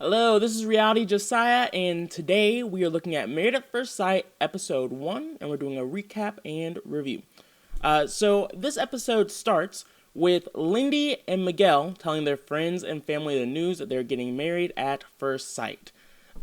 Hello, this is Reality Josiah, and today we are looking at Married at First Sight, Episode 1, and we're doing a recap and review. So this episode starts with Lindy and Miguel telling their friends and family the news that they're getting married at first sight.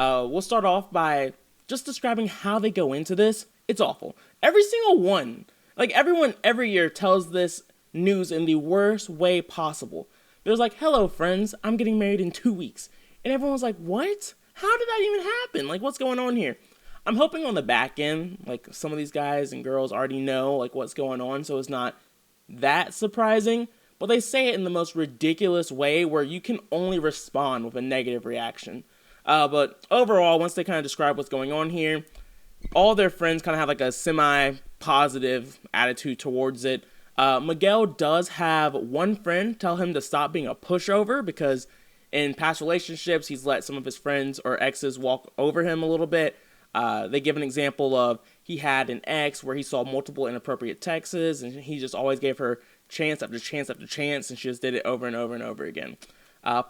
We'll start off by just describing how they go into this. It's awful. Every single one, like everyone every year tells this news in the worst way possible. There's like, hello friends, I'm getting married in 2 weeks. And everyone's like, what? How did that even happen? Like, what's going on here? I'm hoping on the back end, like, some of these guys and girls already know, like, what's going on, so it's not that surprising. But they say it in the most ridiculous way where you can only respond with a negative reaction. But overall, once they kind of describe what's going on here, all their friends kind of have, like, a semi-positive attitude towards it. Miguel does have one friend tell him to stop being a pushover because in past relationships, he's let some of his friends or exes walk over him a little bit. They give an example of he had an ex where he saw multiple inappropriate texts, and he just always gave her chance after chance after chance, and she just did it over and over and over again.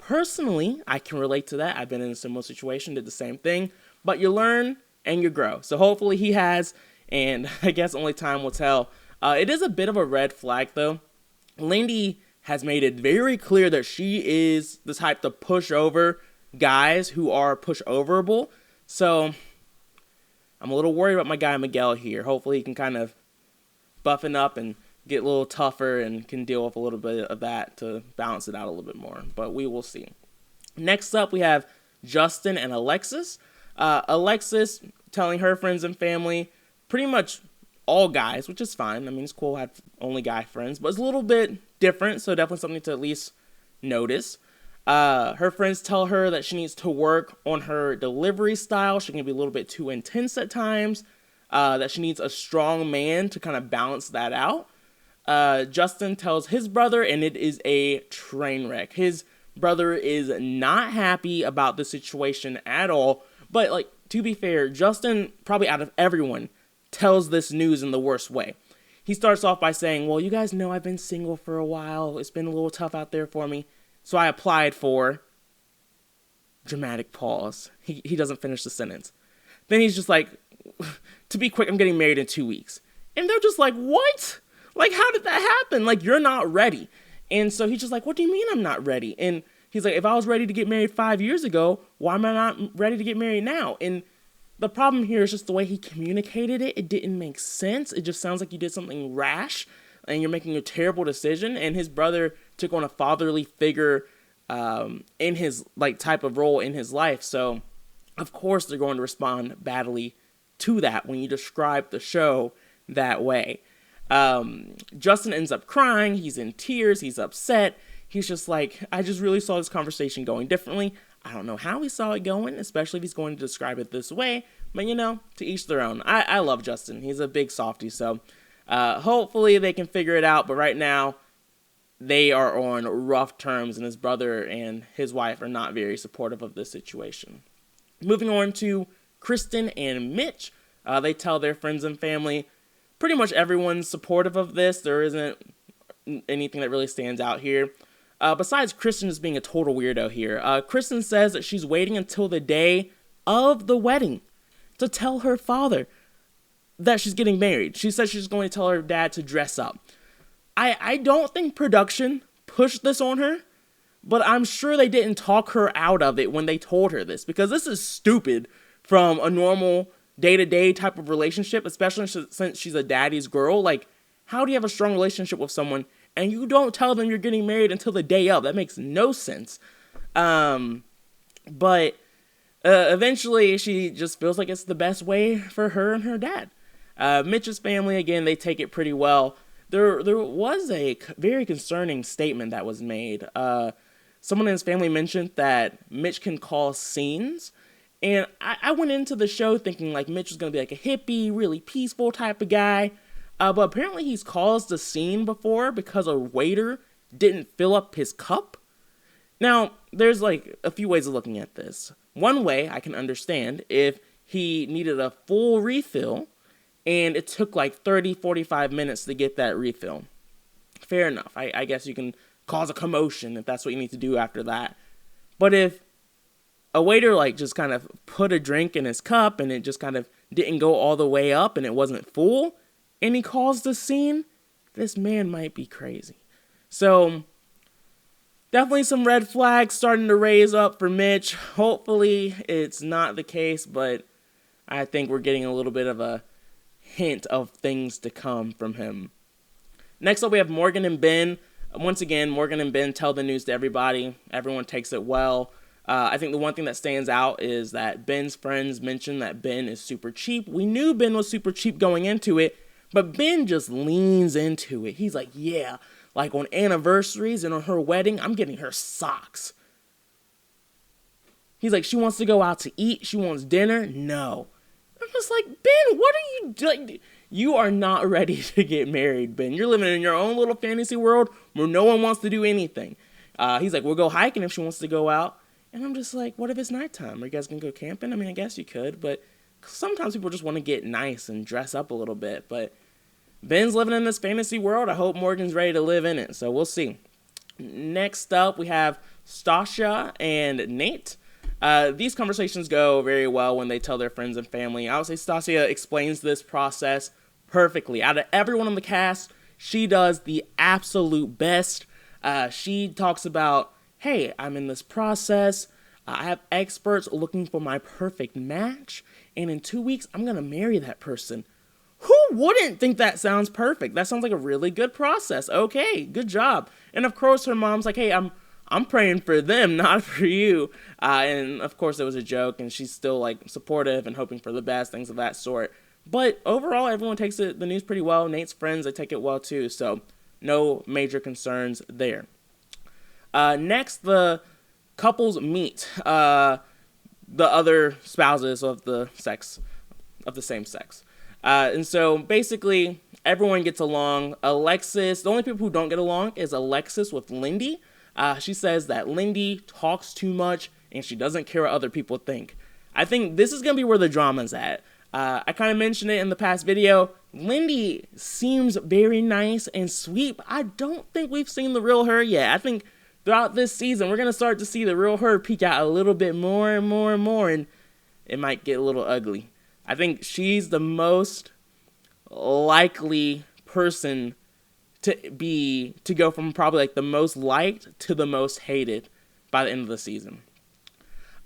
Personally, I can relate to that. I've been in a similar situation, did the same thing, but you learn and you grow. So hopefully he has, and I guess only time will tell. It is a bit of a red flag, though. Lindy has made it very clear that she is the type to push over guys who are pushoverable. So I'm a little worried about my guy Miguel here. Hopefully he can kind of buffen up and get a little tougher and can deal with a little bit of that to balance it out a little bit more. But we will see. Next up, we have Justin and Alexis. Alexis telling her friends and family, pretty much all guys, which is fine. I mean, it's cool to have only guy friends, but it's a little bit different, so definitely something to at least notice. Her friends tell her that she needs to work on her delivery style. She can be a little bit too intense at times. That she needs a strong man to kind of balance that out. Justin tells his brother, and it is a train wreck. His brother is not happy about the situation at all. But, like, to be fair, Justin, probably out of everyone, tells this news in the worst way. He starts off by saying, well, you guys know I've been single for a while. It's been a little tough out there for me. So I applied for... Dramatic pause. He doesn't finish the sentence. Then he's just like, to be quick, I'm getting married in 2 weeks. And they're just like, what? Like, how did that happen? Like, you're not ready. And so he's just like, what do you mean I'm not ready? And he's like, if I was ready to get married 5 years ago, why am I not ready to get married now? And the problem here is just the way he communicated it. It didn't make sense. It just sounds like you did something rash and you're making a terrible decision. And his brother took on a fatherly figure in his like type of role in his life. So, of course, they're going to respond badly to that when you describe the show that way. Justin ends up crying. He's in tears. He's upset. He's just like, I just really saw this conversation going differently. I don't know how he saw it going, especially if he's going to describe it this way. But, you know, to each their own. I love Justin. He's a big softie, so hopefully they can figure it out. But right now, they are on rough terms, and his brother and his wife are not very supportive of this situation. Moving on to Kristen and Mitch. They tell their friends and family, pretty much everyone's supportive of this. There isn't anything that really stands out here. Besides Kristen just being a total weirdo here, Kristen says that she's waiting until the day of the wedding to tell her father that she's getting married. She says she's going to tell her dad to dress up. I don't think production pushed this on her, but I'm sure they didn't talk her out of it when they told her this, because this is stupid from a normal day-to-day type of relationship, especially since she's a daddy's girl. Like, how do you have a strong relationship with someone and you don't tell them you're getting married until the day of? That makes no sense. But eventually she just feels like it's the best way for her and her dad. Mitch's family, again, they take it pretty well. There was a very concerning statement that was made. Someone in his family mentioned that Mitch can cause scenes. And I went into the show thinking like Mitch was going to be like a hippie, really peaceful type of guy. But apparently he's caused a scene before because a waiter didn't fill up his cup. Now, there's like a few ways of looking at this. One way I can understand if he needed a full refill and it took like 30-45 minutes to get that refill. Fair enough. I guess you can cause a commotion if that's what you need to do after that. But if a waiter like just kind of put a drink in his cup and it just kind of didn't go all the way up and it wasn't full, and he caused a scene, this man might be crazy. So definitely some red flags starting to raise up for Mitch. Hopefully it's not the case, but I think we're getting a little bit of a hint of things to come from him. Next up, we have Morgan and Ben. Once again, Morgan and Ben tell the news to everybody. Everyone takes it well. I think the one thing that stands out is that Ben's friends mention that Ben is super cheap. We knew Ben was super cheap going into it, but Ben just leans into it. He's like, yeah, like on anniversaries and on her wedding, I'm getting her socks. He's like, she wants to go out to eat. She wants dinner. No. I'm just like, Ben, what are you doing? You are not ready to get married, Ben. You're living in your own little fantasy world where no one wants to do anything. He's like, we'll go hiking if she wants to go out. And I'm just like, what if it's nighttime? Are you guys going to go camping? I mean, I guess you could, but sometimes people just want to get nice and dress up a little bit. But Ben's living in this fantasy world. I hope Morgan's ready to live in it, so we'll see. Next up, we have Sasha and Nate. These conversations go very well when they tell their friends and family. I would say Sasha explains this process perfectly. Out of everyone on the cast, she does the absolute best. She talks about, hey, I'm in this process. I have experts looking for my perfect match. And in 2 weeks, I'm going to marry that person. Who wouldn't think that sounds perfect? That sounds like a really good process. Okay, good job. And of course, her mom's like, hey, I'm praying for them, not for you. And of course, it was a joke, and she's still like supportive and hoping for the best, things of that sort. But overall, everyone takes the news pretty well. Nate's friends, they take it well too. So no major concerns there. Next, the couples meet the other spouses of the same sex. And so basically, everyone gets along. Alexis, the only people who don't get along is Alexis with Lindy. She says that Lindy talks too much and she doesn't care what other people think. I think this is going to be where the drama's at. I kind of mentioned it in the past video. Lindy seems very nice and sweet, but I don't think we've seen the real her yet. I think throughout this season, we're going to start to see the real her peek out a little bit more and more and more, and it might get a little ugly. I think she's the most likely person to go from probably like the most liked to the most hated by the end of the season.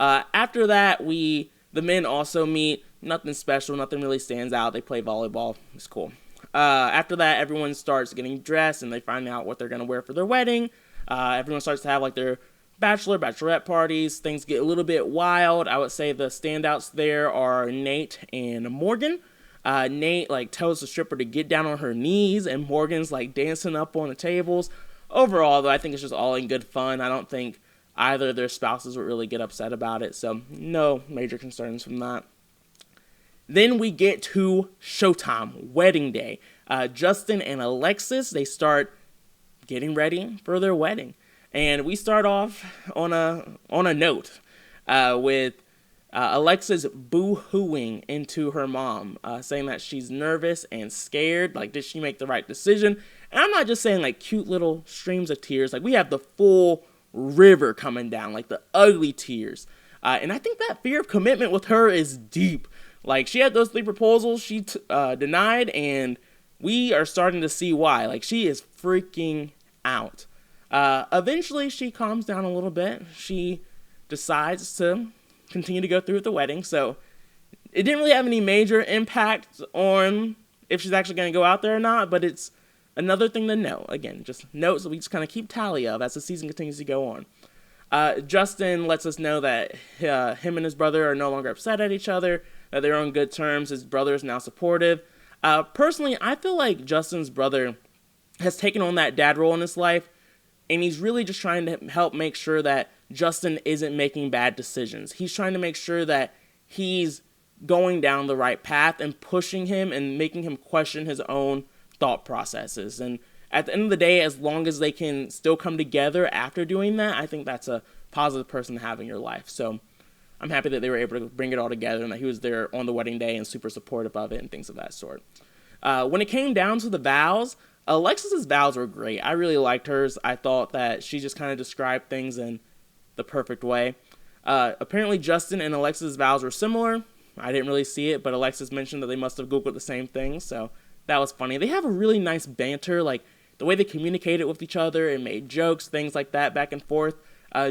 After that, the men also meet. Nothing special, nothing really stands out. They play volleyball. It's cool. After that, everyone starts getting dressed and they find out what they're going to wear for their wedding. Everyone starts to have like their bachelorette parties. Things get a little bit wild. I would say the standouts there are Nate and Morgan. Nate like tells the stripper to get down on her knees, and Morgan's like dancing up on the tables. Overall, though, I think it's just all in good fun. I don't think either of their spouses would really get upset about it, so no major concerns from that. Then we get to showtime, wedding day. Justin and Alexis, they start getting ready for their wedding. And we start off on a note with Alexis boo-hooing into her mom, saying that she's nervous and scared. Like, did she make the right decision? And I'm not just saying, like, cute little streams of tears. Like, we have the full river coming down, like the ugly tears. And I think that fear of commitment with her is deep. Like, she had those 3 proposals she denied, and we are starting to see why. Like, she is freaking out. Eventually, she calms down a little bit. She decides to continue to go through with the wedding, so it didn't really have any major impact on if she's actually going to go out there or not, but it's another thing to know. Again, just notes that we just kind of keep tally of as the season continues to go on. Justin lets us know that him and his brother are no longer upset at each other, that they're on good terms. His brother is now supportive. Personally, I feel like Justin's brother has taken on that dad role in his life, and he's really just trying to help make sure that Justin isn't making bad decisions. He's trying to make sure that he's going down the right path and pushing him and making him question his own thought processes. And at the end of the day, as long as they can still come together after doing that, I think that's a positive person to have in your life. So I'm happy that they were able to bring it all together and that he was there on the wedding day and super supportive of it and things of that sort. When it came down to the vows, Alexis's vows were great. I really liked hers. I thought that she just kind of described things in the perfect way. Apparently, Justin and Alexis' vows were similar. I didn't really see it, but Alexis mentioned that they must have Googled the same thing, so that was funny. They have a really nice banter, like the way they communicated with each other and made jokes, things like that, back and forth.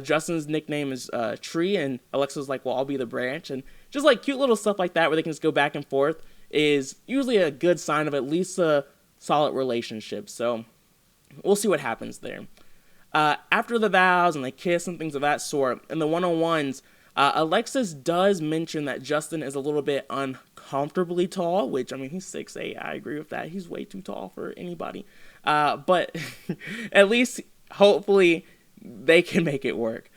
Justin's nickname is Tree, and Alexis was like, well, I'll be the branch. And just like cute little stuff like that where they can just go back and forth is usually a good sign of at least a solid relationship. So we'll see what happens there. After the vows and they kiss and things of that sort, in the one-on-ones, Alexis does mention that Justin is a little bit uncomfortably tall, which, I mean, he's 6'8". I agree with that. He's way too tall for anybody. But at least, hopefully, they can make it work.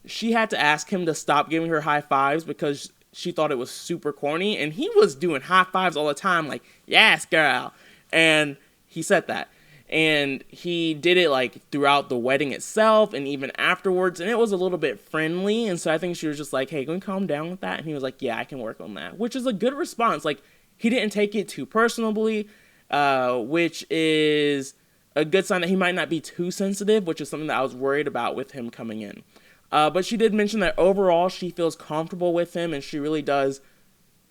She had to ask him to stop giving her high fives because she thought it was super corny, and he was doing high fives all the time, like, yes, girl. And he said that. And he did it like throughout the wedding itself and even afterwards. And it was a little bit friendly. And so I think she was just like, hey, can we calm down with that? And he was like, yeah, I can work on that. Which is a good response. Like, he didn't take it too personally, which is a good sign that he might not be too sensitive, which is something that I was worried about with him coming in. But she did mention that overall she feels comfortable with him and she really does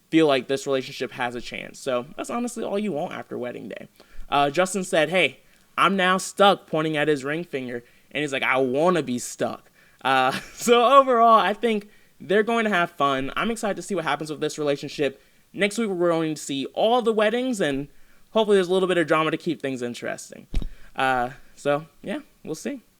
feel like this relationship has a chance. So that's honestly all you want after wedding day. Justin said, hey, I'm now stuck, pointing at his ring finger. And he's like, I want to be stuck. So overall, I think they're going to have fun. I'm excited to see what happens with this relationship. Next week, we're going to see all the weddings, and hopefully there's a little bit of drama to keep things interesting. So, yeah, we'll see.